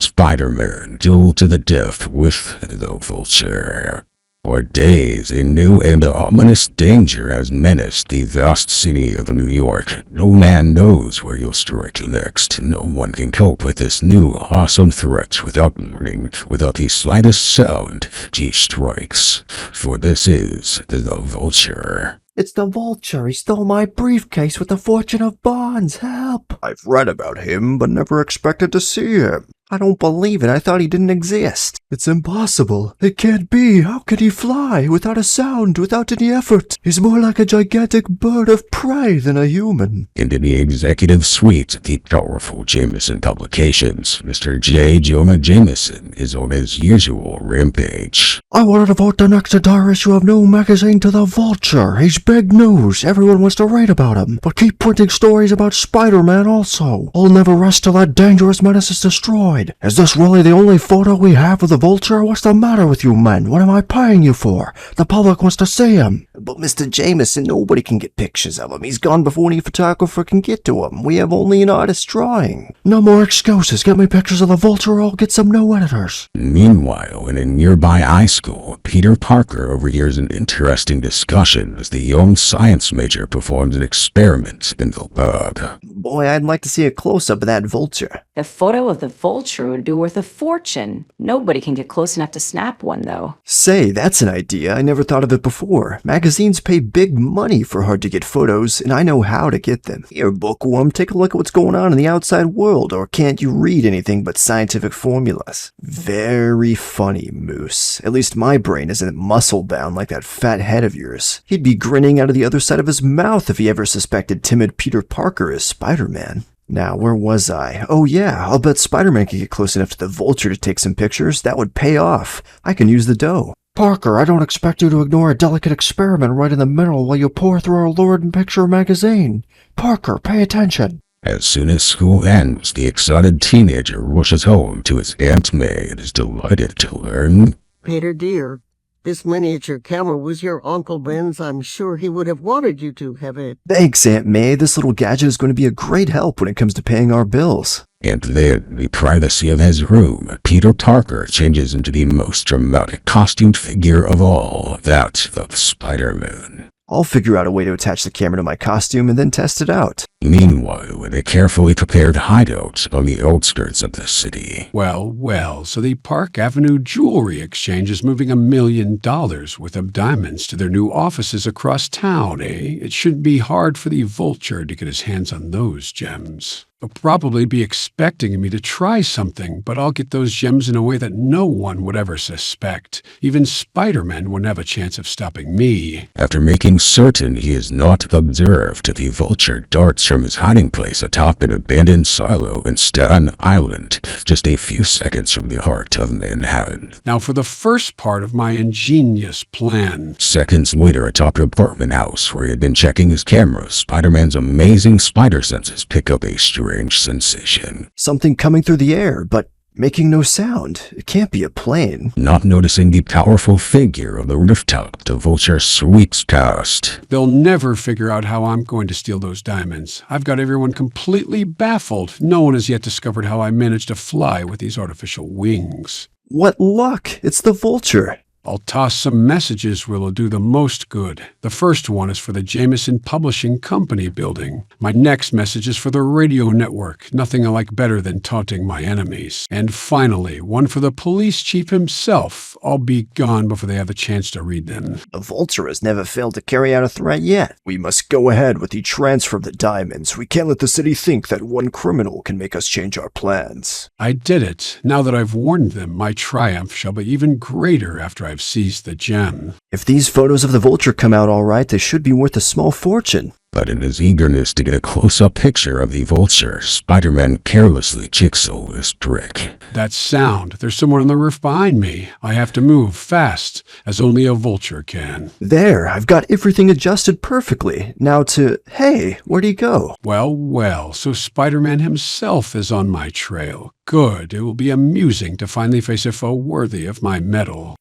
Spider-Man dueled to the death with the Vulture. For days, a new and ominous danger has menaced the vast city of New York. No man knows where you'll strike next. No one can cope with this new awesome threat without warning, without the slightest sound. He strikes. For this is the Vulture. It's the Vulture. He stole my briefcase with a fortune of bonds. Help! I've read about him, but never expected to see him. I don't believe it. I thought he didn't exist. It's impossible. It can't be. How could he fly without a sound, without any effort? He's more like a gigantic bird of prey than a human. And in the executive suite of the powerful Jameson Publications, Mr. J. Jonah Jameson is on his usual rampage. I wanted to vote the next entire issue of New Magazine to the Vulture. He's big news. Everyone wants to write about him. But keep printing stories about Spider-Man also. I'll never rest till that dangerous menace is destroyed. Is this really the only photo we have of the Vulture? What's the matter with you men? What am I paying you for? The public wants to see him. But Mr. Jameson, nobody can get pictures of him. He's gone before any photographer can get to him. We have only an artist drawing. No more excuses. Get me pictures of the Vulture or I'll get some new editors. Meanwhile, in a nearby high school, Peter Parker overhears an interesting discussion as the young science major performs an experiment in the lab. Boy, I'd like to see a close-up of that Vulture. A photo of the Vulture would be worth a fortune. Nobody can get close enough to snap one, though. Say, that's an idea. I never thought of it before. Magazines pay big money for hard-to-get photos, and I know how to get them. Here, bookworm, take a look at what's going on in the outside world, or can't you read anything but scientific formulas? Very funny, Moose. At least my brain isn't muscle-bound like that fat head of yours. He'd be grinning out of the other side of his mouth if he ever suspected timid Peter Parker is Spider-Man. Now, where was I? Oh yeah, I'll bet Spider-Man could get close enough to the Vulture to take some pictures. That would pay off. I can use the dough. Parker, I don't expect you to ignore a delicate experiment right in the middle while you pour through our lurid picture magazine. Parker, pay attention. As soon as school ends, the excited teenager rushes home to his Aunt May and is delighted to learn. Peter, dear, this miniature camera was your Uncle Ben's. I'm sure he would have wanted you to have it. Thanks, Aunt May. This little gadget is going to be a great help when it comes to paying our bills. And then, in the privacy of his room, Peter Parker changes into the most dramatic costumed figure of all, that of Spider-Man. I'll figure out a way to attach the camera to my costume and then test it out. Meanwhile, in a carefully prepared hideout on the outskirts of the city. Well, so the Park Avenue Jewelry Exchange is moving $1 million worth of diamonds to their new offices across town, eh? It shouldn't be hard for the Vulture to get his hands on those gems. They'll probably be expecting me to try something, but I'll get those gems in a way that no one would ever suspect. Even Spider-Man wouldn't have a chance of stopping me. After making certain he is not observed, the Vulture darts from his hiding place atop an abandoned silo in Staten Island, just a few seconds from the heart of Manhattan. Now for the first part of my ingenious plan. Seconds later, atop an apartment house where he had been checking his camera, Spider-Man's amazing spider senses pick up a strange sensation. Something coming through the air, but making no sound. It can't be a plane. Not noticing the powerful figure on the rooftop, the Vulture sweeps past. They'll never figure out how I'm going to steal those diamonds. I've got everyone completely baffled. No one has yet discovered how I managed to fly with these artificial wings. What luck! It's the Vulture. I'll toss some messages where it'll do the most good. The first one is for the Jameson Publishing Company building. My next message is for the radio network. Nothing I like better than taunting my enemies. And finally, one for the police chief himself. I'll be gone before they have a chance to read them. The Vulture has never failed to carry out a threat yet. We must go ahead with the transfer of the diamonds. We can't let the city think that one criminal can make us change our plans. I did it. Now that I've warned them, my triumph shall be even greater after I've seized the gem. If these photos of the Vulture come out all right, they should be worth a small fortune. But in his eagerness to get a close-up picture of the Vulture, Spider-Man carelessly jigsaws his trick. That sound. There's someone on the roof behind me. I have to move fast, as only a Vulture can. There, I've got everything adjusted perfectly. Now hey, where'd he go? Well, so Spider-Man himself is on my trail. Good. It will be amusing to finally face a foe worthy of my mettle.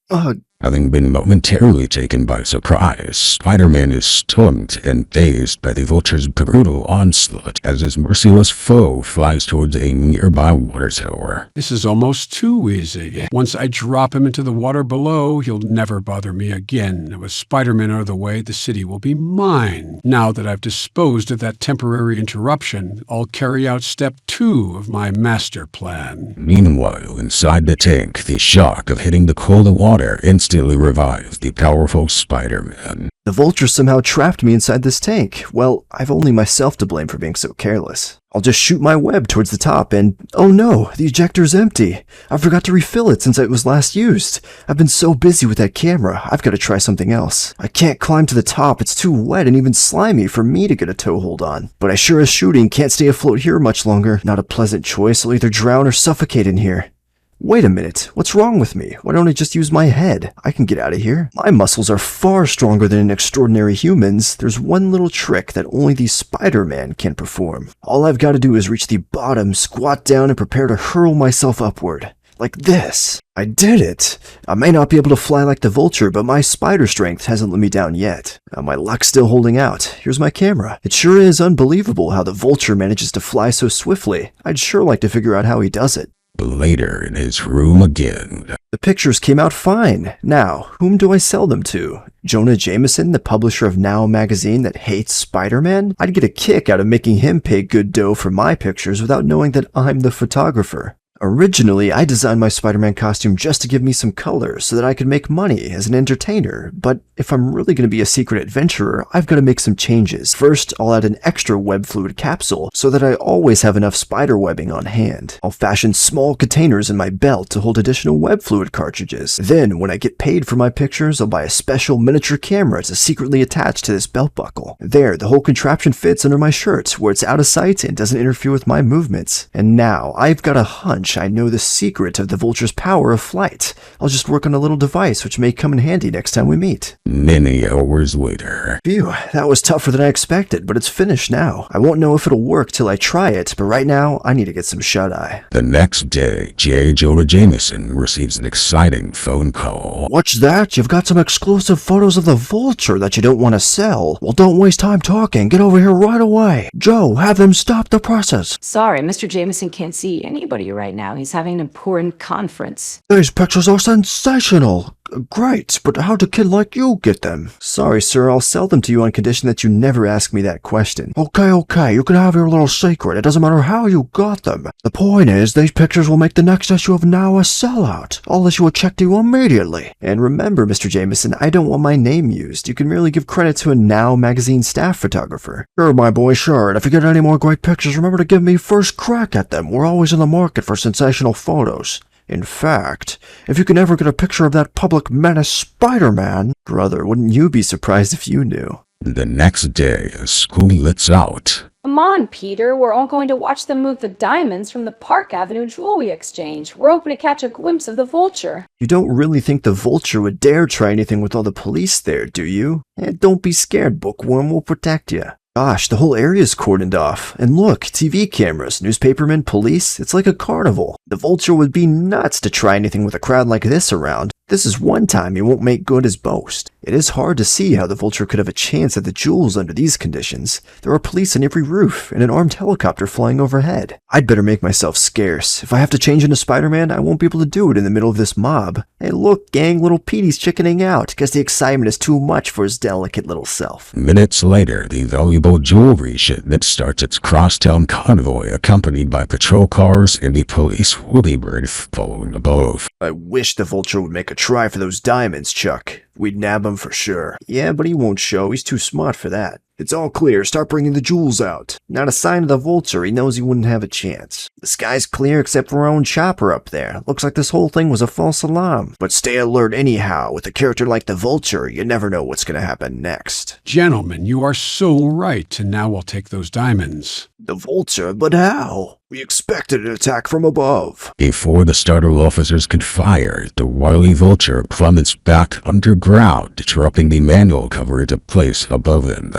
Having been momentarily taken by surprise, Spider-Man is stunned and dazed by the Vulture's brutal onslaught as his merciless foe flies towards a nearby water tower. This is almost too easy. Once I drop him into the water below, he'll never bother me again. With Spider-Man out of the way, the city will be mine. Now that I've disposed of that temporary interruption, I'll carry out step 2 of my master plan. Meanwhile, inside the tank, the shock of hitting the cold water instantly revives the powerful Spider-Man. The Vulture somehow trapped me inside this tank. Well, I've only myself to blame for being so careless. I'll just shoot my web towards the top and... oh no, the ejector's empty. I forgot to refill it since it was last used. I've been so busy with that camera, I've got to try something else. I can't climb to the top, it's too wet and even slimy for me to get a toehold on. But I sure as shooting can't stay afloat here much longer. Not a pleasant choice, I'll either drown or suffocate in here. Wait a minute, what's wrong with me? Why don't I just use my head? I can get out of here. My muscles are far stronger than an extraordinary human's. There's one little trick that only the Spider-Man can perform. All I've got to do is reach the bottom, squat down, and prepare to hurl myself upward. Like this. I did it! I may not be able to fly like the Vulture, but my spider strength hasn't let me down yet. My luck's still holding out. Here's my camera. It sure is unbelievable how the Vulture manages to fly so swiftly. I'd sure like to figure out how he does it. Later in his room again. The pictures came out fine. Now, whom do I sell them to? Jonah Jameson, the publisher of Now magazine that hates Spider-Man? I'd get a kick out of making him pay good dough for my pictures without knowing that I'm the photographer. Originally, I designed my Spider-Man costume just to give me some color so that I could make money as an entertainer, but if I'm really going to be a secret adventurer, I've got to make some changes. First, I'll add an extra web fluid capsule so that I always have enough spider webbing on hand. I'll fashion small containers in my belt to hold additional web fluid cartridges. Then, when I get paid for my pictures, I'll buy a special miniature camera to secretly attach to this belt buckle. There, the whole contraption fits under my shirt, where it's out of sight and doesn't interfere with my movements. And now, I've got a hunch I know the secret of the Vulture's power of flight. I'll just work on a little device which may come in handy next time we meet. Many hours later. Phew, that was tougher than I expected, but it's finished now. I won't know if it'll work till I try it, but right now, I need to get some shut-eye. The next day, J. Jonah Jameson receives an exciting phone call. What's that? You've got some exclusive photos of the Vulture that you don't want to sell. Well, don't waste time talking. Get over here right away. Joe, have them stop the presses. Sorry, Mr. Jameson can't see anybody right now. He's having an important conference. These pictures are sensational. Great, but how'd a kid like you get them? Sorry, sir, I'll sell them to you on condition that you never ask me that question. Okay, you can have your little secret. It doesn't matter how you got them. The point is, these pictures will make the next issue of Now a sellout. I'll issue a check to you immediately. And remember, Mr. Jameson, I don't want my name used. You can merely give credit to a Now magazine staff photographer. Sure, my boy, sure. And if you get any more great pictures, remember to give me first crack at them. We're always in the market for sensational photos. In fact, if you can ever get a picture of that public menace Spider-Man... Brother, wouldn't you be surprised if you knew? The next day, as school lets out. Come on, Peter. We're all going to watch them move the diamonds from the Park Avenue Jewelry Exchange. We're hoping to catch a glimpse of the Vulture. You don't really think the Vulture would dare try anything with all the police there, do you? Don't be scared, Bookworm. We'll protect you. Gosh, the whole area's cordoned off. And look, TV cameras, newspapermen, police, it's like a carnival. The Vulture would be nuts to try anything with a crowd like this around. This is one time he won't make good his boast. It is hard to see how the Vulture could have a chance at the jewels under these conditions. There are police on every roof and an armed helicopter flying overhead. I'd better make myself scarce. If I have to change into Spider-Man, I won't be able to do it in the middle of this mob. Hey look, gang, little Petey's chickening out. Guess the excitement is too much for his delicate little self. Minutes later, the valuable jewelry shipment starts its crosstown convoy accompanied by patrol cars and the police whirlybird following above. I wish the Vulture would make a try for those diamonds, Chuck. We'd nab him for sure. Yeah, but he won't show. He's too smart for that. It's all clear. Start bringing the jewels out. Not a sign of the Vulture. He knows he wouldn't have a chance. The sky's clear except for our own chopper up there. Looks like this whole thing was a false alarm. But stay alert anyhow. With a character like the Vulture, you never know what's going to happen next. Gentlemen, you are so right, and now I'll take those diamonds. The Vulture? But how? We expected an attack from above. Before the startled officers could fire, the wily Vulture plummets back underground, dropping the manual cover into place above them.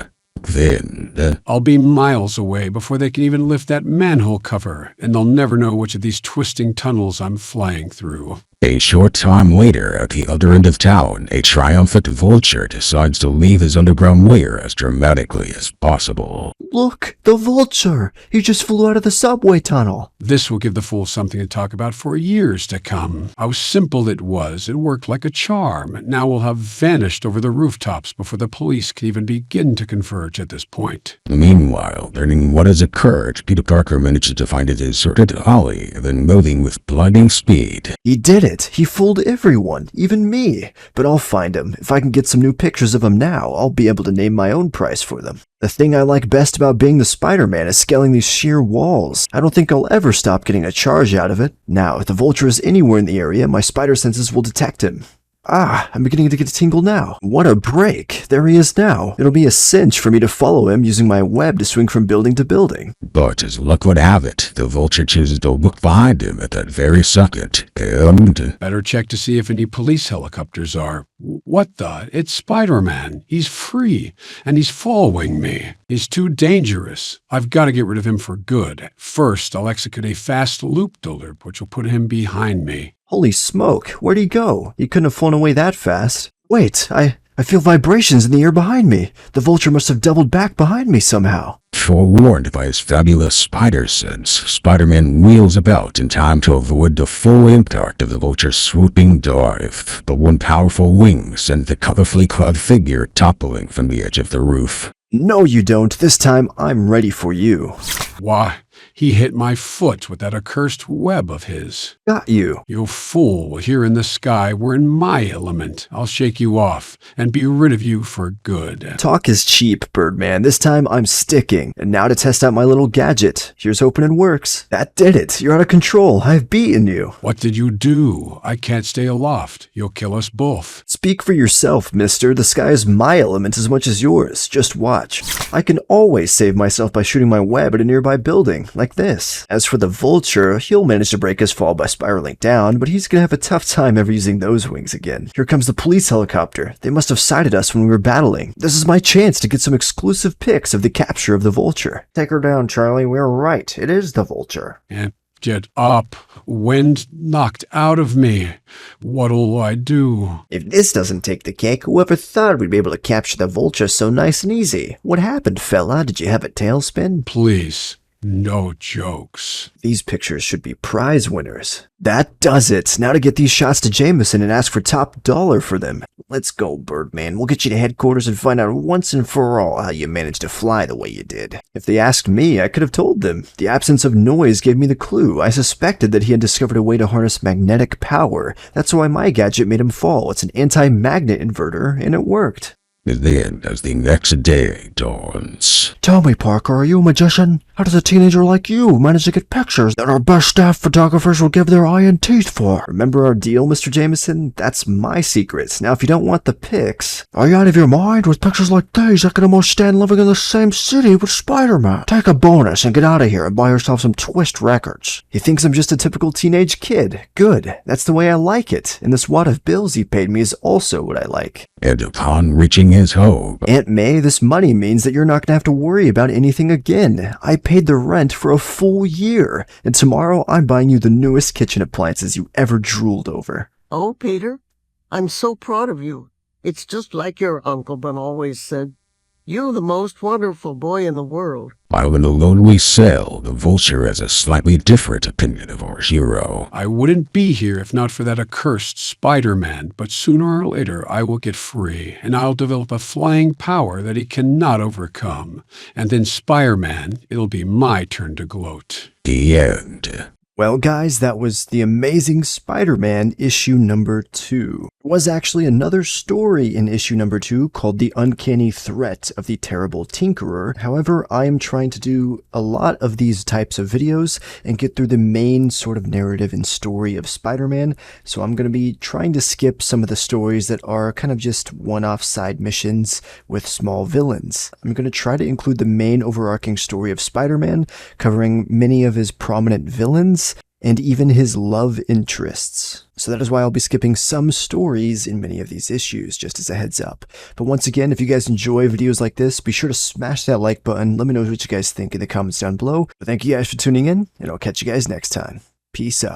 then, I'll be miles away before they can even lift that manhole cover, and they'll never know which of these twisting tunnels I'm flying through. a short time later, at the other end of town, a triumphant Vulture decides to leave his underground lair as dramatically as possible. Look, the Vulture! He just flew out of the subway tunnel. This will give the fool something to talk about for years to come. How simple it was. It worked like a charm. Now we'll have vanished over the rooftops before the police can even begin to converge at this point. Meanwhile, learning what has occurred, Peter Parker manages to find a deserted alley, then moving with blinding speed. He did it. He fooled everyone, even me. But I'll find him. If I can get some new pictures of him now, I'll be able to name my own price for them. The thing I like best about being the Spider-Man is scaling these sheer walls. I don't think I'll ever stop getting a charge out of it. Now, if the Vulture is anywhere in the area, my spider senses will detect him. Ah, I'm beginning to get a tingle now. What a break. There he is now. It'll be a cinch for me to follow him using my web to swing from building to building. But as luck would have it, the Vulture chooses to look behind him at that very second, and... Better check to see if any police helicopters are. What the? It's Spider-Man. He's free, and he's following me. He's too dangerous. I've got to get rid of him for good. First, I'll execute a fast loop-de-loop, which will put him behind me. Holy smoke, where'd he go? He couldn't have flown away that fast. Wait, I feel vibrations in the air behind me. The Vulture must have doubled back behind me somehow. Forewarned by his fabulous spider sense, Spider-Man wheels about in time to avoid the full impact of the Vulture's swooping dive. But one powerful wing sent the colorfully clad figure toppling from the edge of the roof. No, you don't. This time, I'm ready for you. Why, he hit my foot with that accursed web of his. Got you. You fool, here in the sky, we're in my element. I'll shake you off and be rid of you for good. Talk is cheap, Birdman. This time, I'm sticking. And now to test out my little gadget. Here's hoping it works. That did it. You're out of control. I've beaten you. What did you do? I can't stay aloft. You'll kill us both. Speak for yourself, mister. The sky is my element as much as yours. Just watch. I can always save myself by shooting my web at a nearby building, like this. As for the Vulture, he'll manage to break his fall by spiraling down, but he's gonna have a tough time ever using those wings again. Here comes the police helicopter. They must have sighted us when we were battling. This is my chance to get some exclusive pics of the capture of the Vulture. Take her down, Charlie. We're right. It is the Vulture. And get up. Wind knocked out of me. What'll I do? If this doesn't take the cake, whoever thought we'd be able to capture the Vulture so nice and easy? What happened, fella? Did you have a tailspin? Please, no jokes. These pictures should be prize winners. That does it. Now to get these shots to Jameson and ask for top dollar for them. Let's go, Birdman. We'll get you to headquarters and find out once and for all how you managed to fly the way you did. If they asked me, I could have told them. The absence of noise gave me the clue. I suspected that he had discovered a way to harness magnetic power. That's why my gadget made him fall. It's an anti-magnet inverter, and it worked. Then, as the next day dawns... Tell me, Parker, are you a magician? How does a teenager like you manage to get pictures that our best staff photographers will give their eye and teeth for? Remember our deal, Mr. Jameson? That's my secret. Now, if you don't want the pics... Are you out of your mind? With pictures like these, I can almost stand living in the same city with Spider-Man. Take a bonus and get out of here and buy yourself some Twist records. He thinks I'm just a typical teenage kid. Good. That's the way I like it. And this wad of bills he paid me is also what I like. And upon reaching his home... Aunt May, this money means that you're not going to have to worry about anything again. I paid the rent for a full year, and tomorrow I'm buying you the newest kitchen appliances you ever drooled over. Oh, Peter, I'm so proud of you. It's just like your Uncle Ben always said. You're the most wonderful boy in the world. While in a lonely cell, the Vulture has a slightly different opinion of our hero. I wouldn't be here if not for that accursed Spider-Man, but sooner or later I will get free, and I'll develop a flying power that he cannot overcome. And then Spider-Man, it'll be my turn to gloat. The end. Well, guys, that was The Amazing Spider-Man issue number 2. There was actually another story in issue number 2 called The Uncanny Threat of the Terrible Tinkerer. However, I am trying to do a lot of these types of videos and get through the main sort of narrative and story of Spider-Man, so I'm going to be trying to skip some of the stories that are kind of just one-off side missions with small villains. I'm going to try to include the main overarching story of Spider-Man, covering many of his prominent villains, and even his love interests. So that is why I'll be skipping some stories in many of these issues, just as a heads up. But once again, if you guys enjoy videos like this, be sure to smash that like button. Let me know what you guys think in the comments down below. But thank you guys for tuning in, and I'll catch you guys next time. Peace out.